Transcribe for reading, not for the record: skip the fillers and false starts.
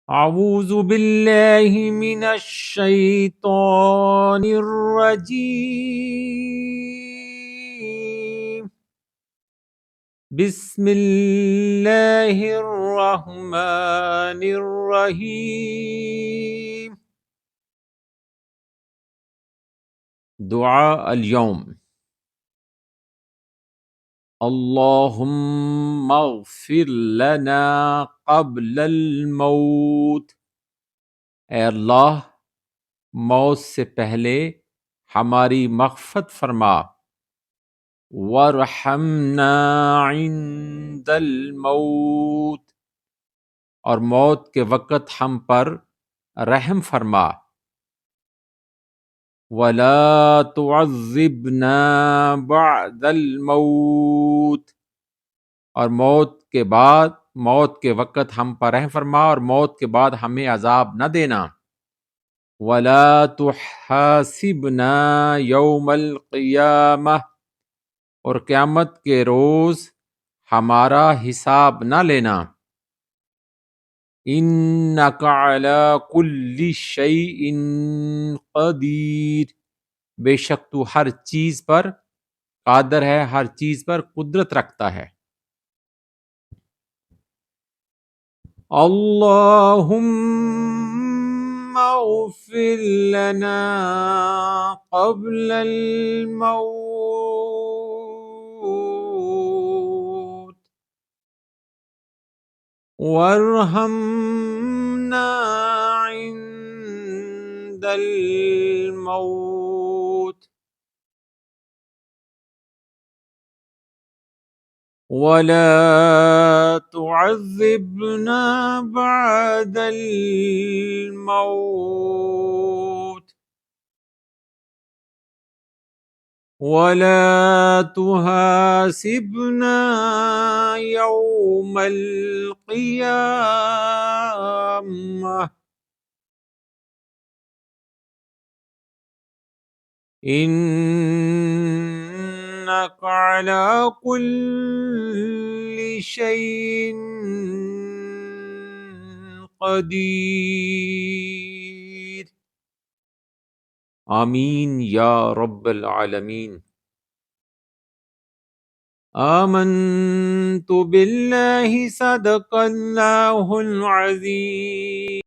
أعوذ بالله من الشيطان الرجيم. بسم الله الرحمن الرحيم. دعاء اليوم. اللهم اغفر لنا قبل الموت. ऐ अल्लाह, मौत से पहले हमारी मग़फ़िरत फरमा। वरहमना इंदल मौत, और मौत के वक़्त हम पर रहम फरमा। वला तुअज़्ज़िबना बअदल मौत, और मौत के वक़्त हम पर रहम फरमा और मौत के बाद हमें अज़ाब न देना। वला तुहासिबना यौमल क़ियामह, और क़यामत के रोज़ हमारा हिसाब न लेना। इन्नका अला कुल्लि शैइन क़दीर, बेशक तू हर चीज़ पर कादिर है, हर चीज़ पर कुदरत रखता है। अल्लाहुम्मा उग़फ़िर लना क़ब्लल मौत वरहमना इंदल मौत वला तुअज़्ज़िबना बअदल मौत वला तुहासिबना यौमल क़ियामह इन्नका अला कुल्लि शैइन क़दीर। आमीन या रब्बल आलमीन। आमन्तु बिल्लाहि सदक़ल्लाहुल अज़ीम।